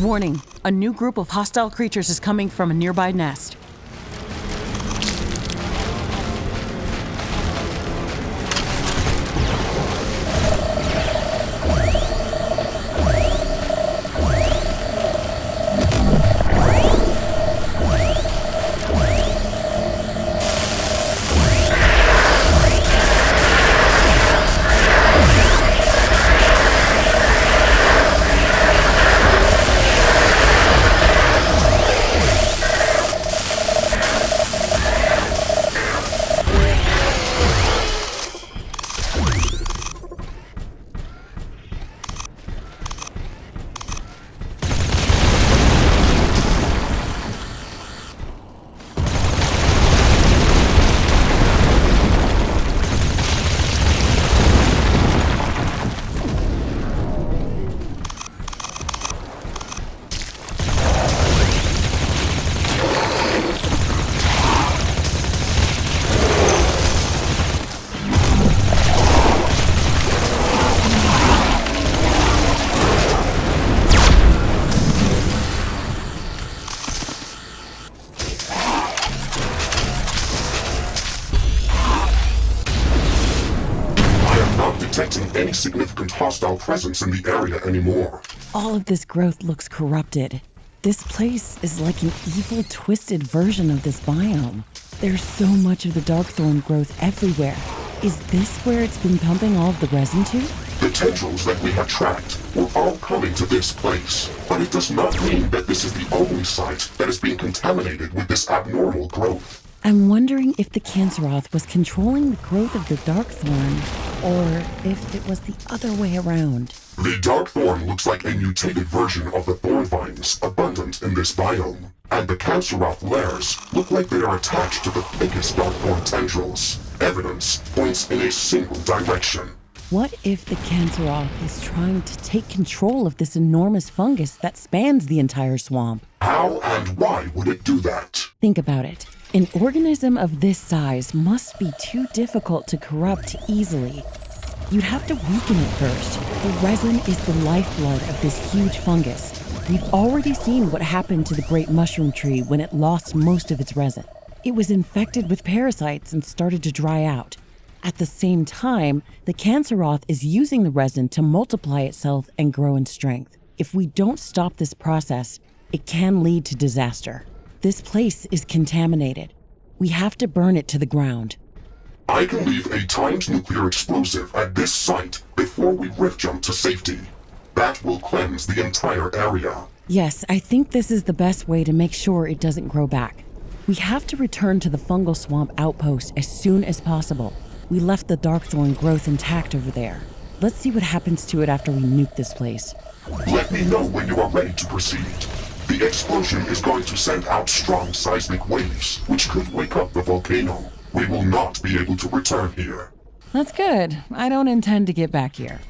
Warning, a new group of hostile creatures is coming from a nearby nest. detecting any significant hostile presence in the area anymore. All of this growth looks corrupted. This place is like an evil, twisted version of this biome. There's so much of the Darkthorn growth everywhere. Is this where it's been pumping all of the resin to? The tendrils that we have tracked were all coming to this place, but it does not mean that this is the only site that is being contaminated with this abnormal growth. I'm wondering if the Canceroth was controlling the growth of the Darkthorn, or if it was the other way around. The Darkthorn looks like a mutated version of the thorn vines abundant in this biome, and the Canceroth layers look like they are attached to the thickest Darkthorn tendrils. Evidence points in a single direction. What if the Canceroth is trying to take control of this enormous fungus that spans the entire swamp? How and why would it do that? Think about it. An organism of this size must be too difficult to corrupt easily. You'd have to weaken it first. The resin is the lifeblood of this huge fungus. We've already seen what happened to the great mushroom tree when it lost most of its resin. It was infected with parasites and started to dry out. At the same time, the Canceroth is using the resin to multiply itself and grow in strength. If we don't stop this process, it can lead to disaster. This place is contaminated. We have to burn it to the ground. I can leave a timed nuclear explosive at this site before we rift jump to safety. That will cleanse the entire area. Yes, I think this is the best way to make sure it doesn't grow back. We have to return to the fungal swamp outpost as soon as possible. We left the Darkthorn growth intact over there. Let's see what happens to it after we nuke this place. Let me know when you are ready to proceed. The explosion is going to send out strong seismic waves, which could wake up the volcano. We will not be able to return here. That's good. I don't intend to get back here.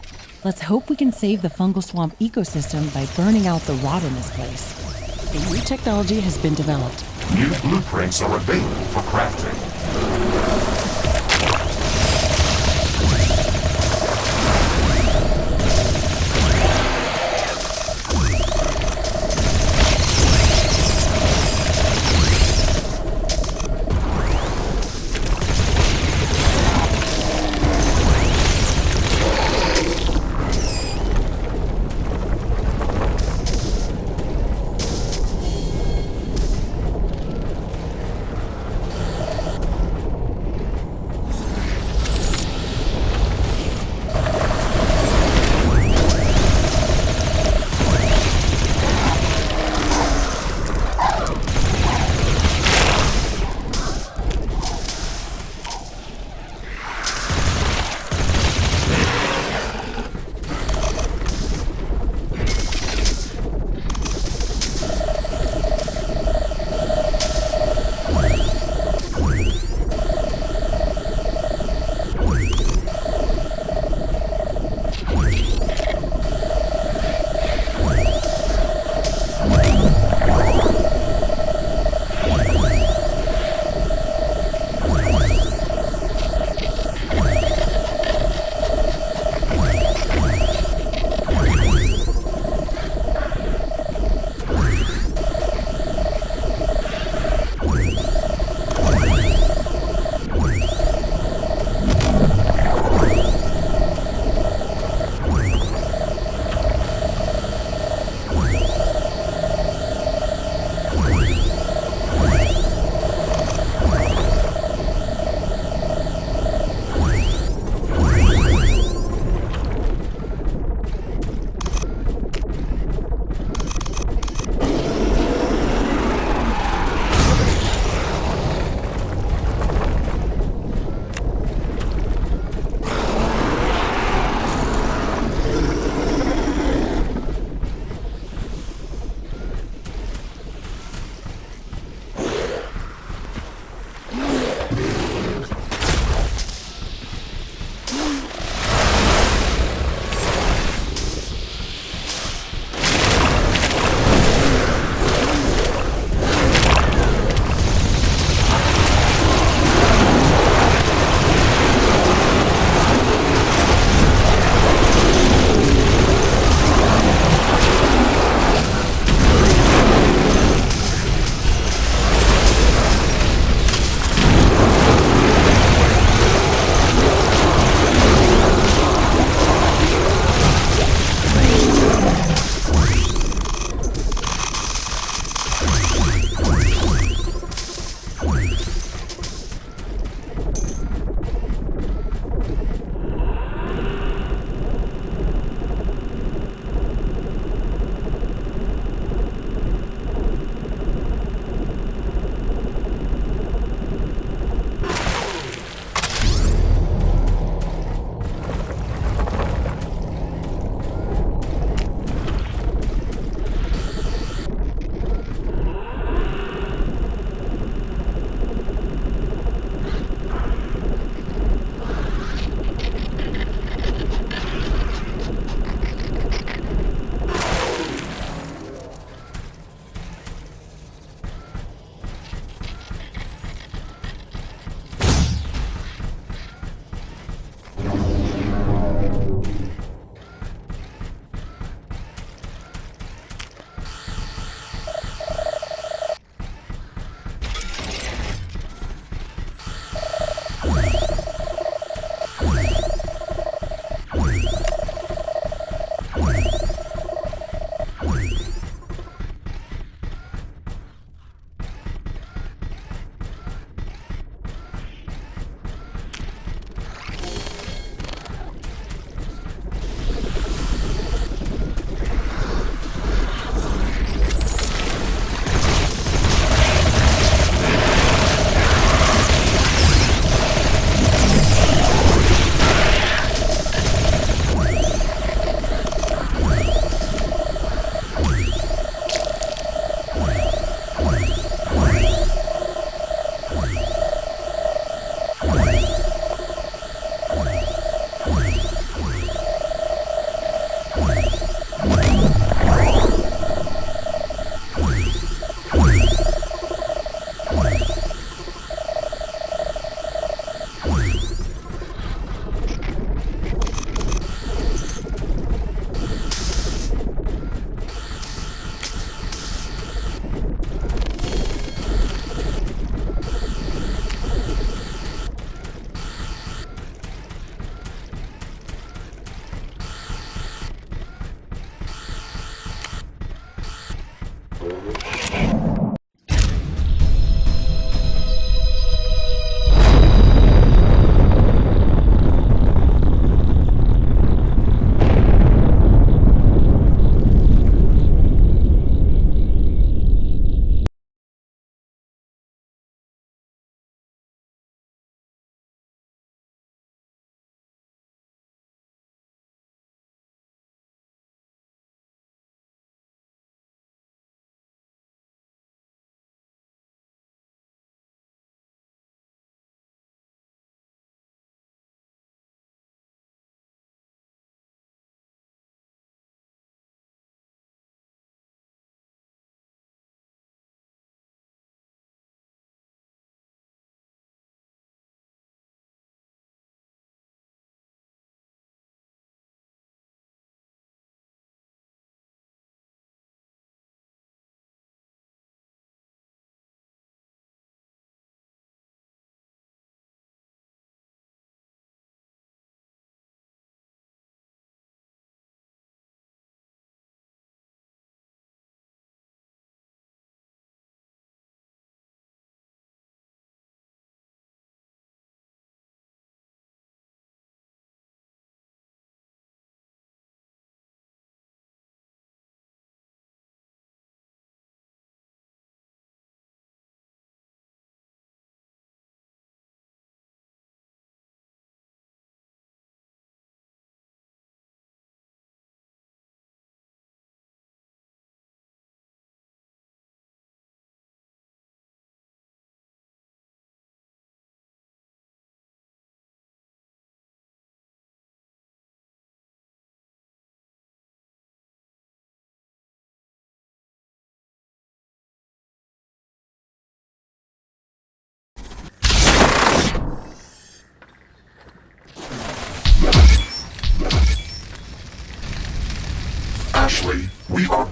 Let's hope we can save the fungal swamp ecosystem by burning out the rot in this place. A new technology has been developed. New blueprints are available for crafting.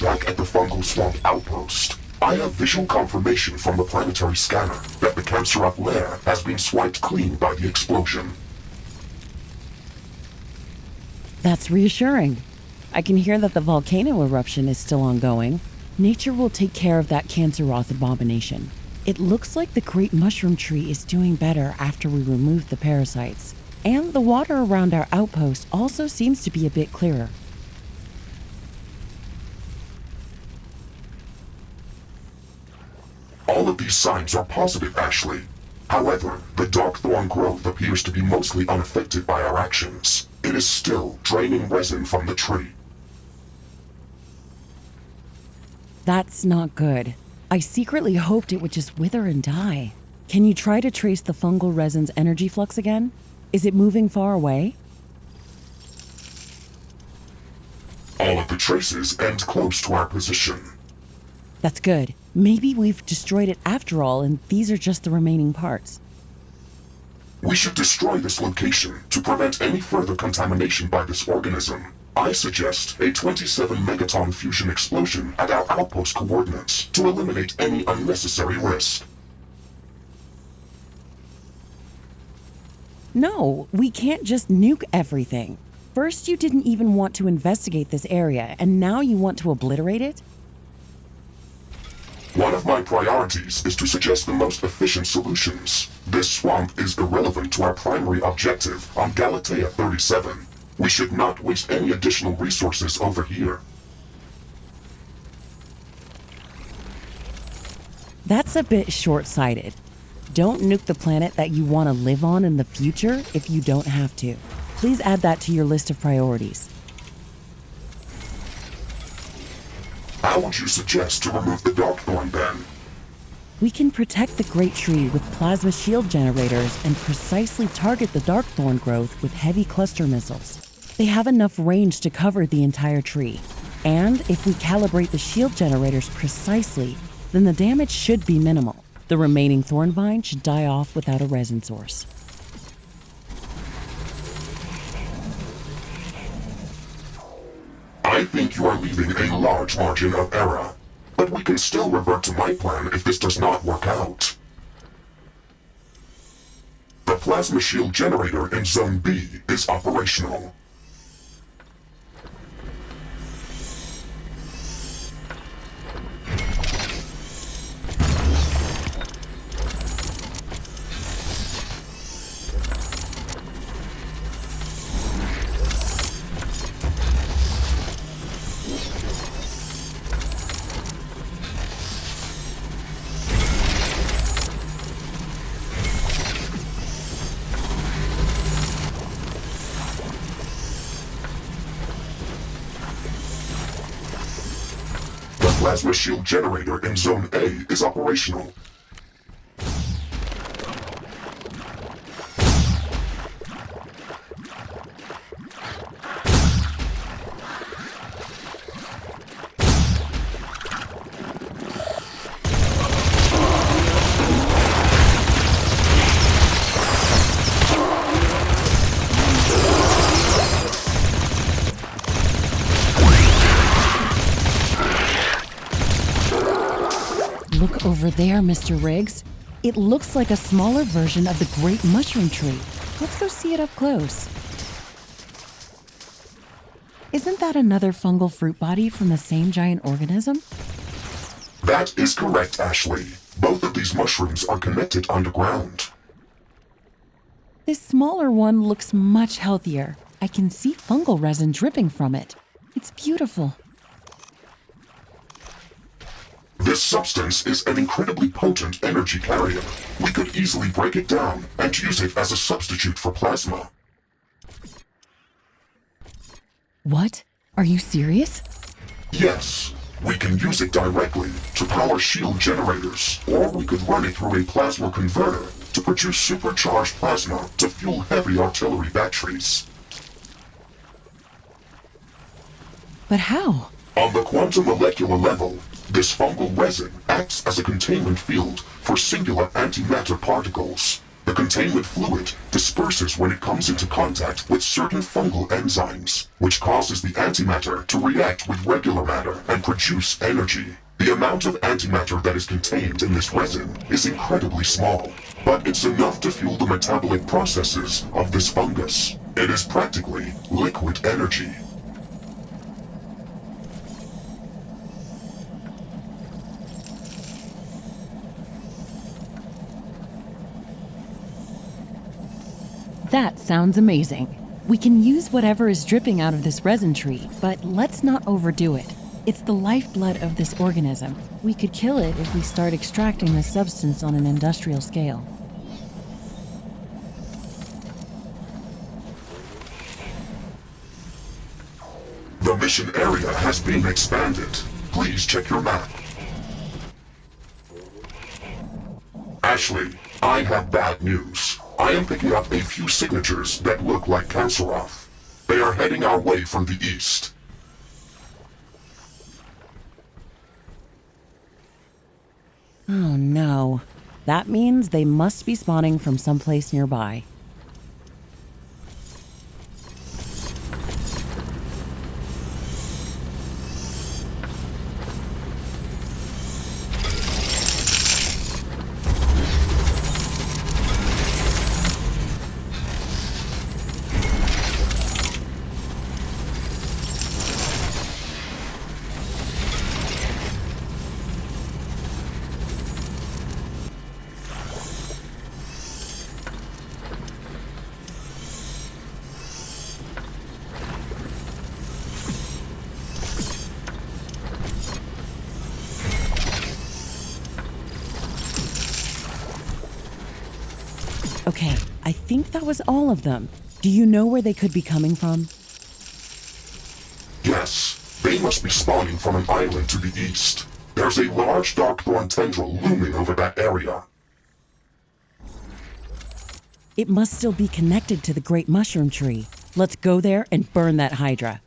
back at the fungal swamp outpost. I have visual confirmation from the planetary scanner that the Canceroth lair has been swiped clean by the explosion. That's reassuring. I can hear that the volcano eruption is still ongoing. Nature will take care of that Canceroth abomination. It looks like the great mushroom tree is doing better after we removed the parasites. And the water around our outpost also seems to be a bit clearer. All of these signs are positive, Ashley. However, the dark thorn growth appears to be mostly unaffected by our actions. It is still draining resin from the tree. That's not good. I secretly hoped it would just wither and die. Can you try to trace the fungal resin's energy flux again? Is it moving far away? All of the traces end close to our position. That's good. Maybe we've destroyed it after all, and these are just the remaining parts. We should destroy this location to prevent any further contamination by this organism. I suggest a 27 megaton fusion explosion at our outpost coordinates to eliminate any unnecessary risk. No, we can't just nuke everything. First, you didn't even want to investigate this area, and now you want to obliterate it? One of my priorities is to suggest the most efficient solutions. This swamp is irrelevant to our primary objective on Galatea 37. We should not waste any additional resources over here. That's a bit short-sighted. Don't nuke the planet that you want to live on in the future if you don't have to. Please add that to your list of priorities. How would you suggest to remove the Darkthorn then? We can protect the Great Tree with plasma shield generators and precisely target the Darkthorn growth with heavy cluster missiles. They have enough range to cover the entire tree. And if we calibrate the shield generators precisely, then the damage should be minimal. The remaining thorn vine should die off without a resin source. I think you are leaving a large margin of error, but we can still revert to my plan if this does not work out. The plasma shield generator in Zone B is operational. The plasma shield generator in Zone A is operational. Look over there, Mr. Riggs. It looks like a smaller version of the Great Mushroom Tree. Let's go see it up close. Isn't that another fungal fruit body from the same giant organism? That is correct, Ashley. Both of these mushrooms are connected underground. This smaller one looks much healthier. I can see fungal resin dripping from it. It's beautiful. This substance is an incredibly potent energy carrier. We could easily break it down and use it as a substitute for plasma. What? Are you serious? Yes, we can use it directly to power shield generators, or we could run it through a plasma converter to produce supercharged plasma to fuel heavy artillery batteries. But how? On the quantum molecular level, this fungal resin acts as a containment field for singular antimatter particles. The containment fluid disperses when it comes into contact with certain fungal enzymes, which causes the antimatter to react with regular matter and produce energy. The amount of antimatter that is contained in this resin is incredibly small, but it's enough to fuel the metabolic processes of this fungus. It is practically liquid energy. That sounds amazing. We can use whatever is dripping out of this resin tree, but let's not overdo it. It's the lifeblood of this organism. We could kill it if we start extracting this substance on an industrial scale. The mission area has been expanded. Please check your map. Ashley, I have bad news. I am picking up a few signatures that look like Canceroth. They are heading our way from the east. Oh no. That means they must be spawning from someplace nearby. Okay, I think that was all of them. Do you know where they could be coming from? Yes, they must be spawning from an island to the east. There's a large dark thorn tendril looming over that area. It must still be connected to the Great Mushroom Tree. Let's go there and burn that Hydra.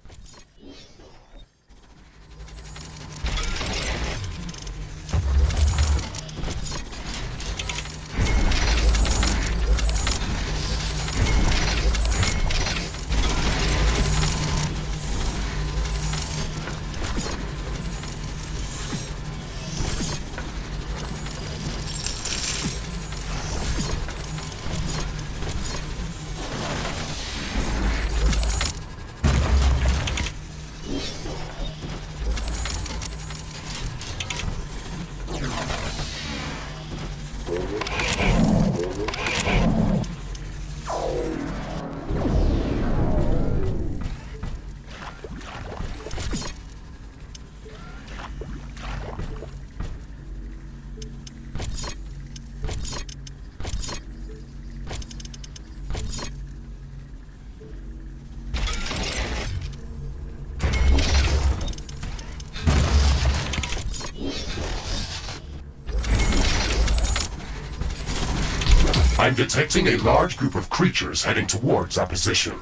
I'm detecting a large group of creatures heading towards our position.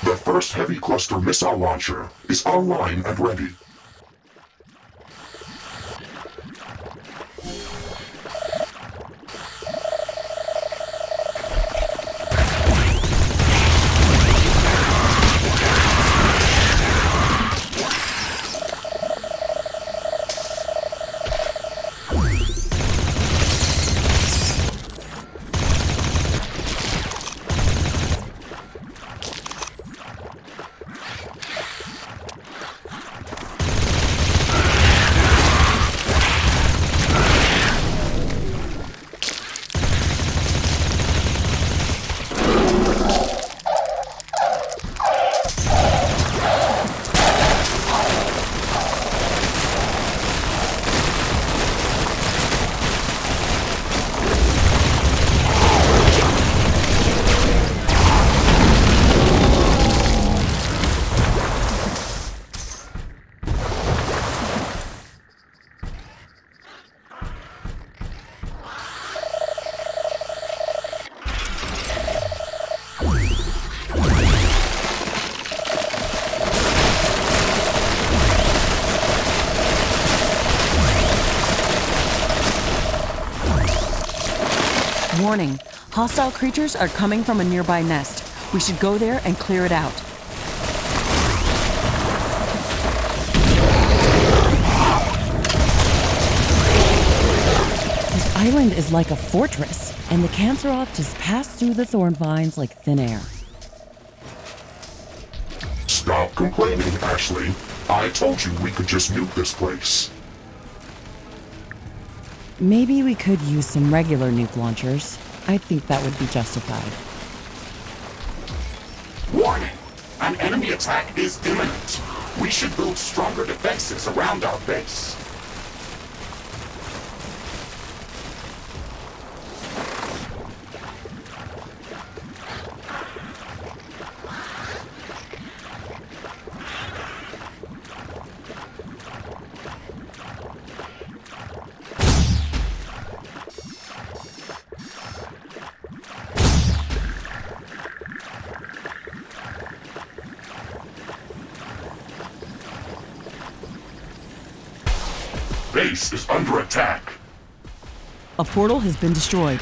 The first heavy cluster missile launcher is online and ready. warning. Hostile creatures are coming from a nearby nest. We should go there and clear it out. This island is like a fortress, and the Canceroth just passed through the thorn vines like thin air. Stop complaining, Ashley. I told you we could just nuke this place. Maybe we could use some regular nuke launchers. I think that would be justified. Warning! An enemy attack is imminent. We should build stronger defenses around our base. Base is under attack. A portal has been destroyed.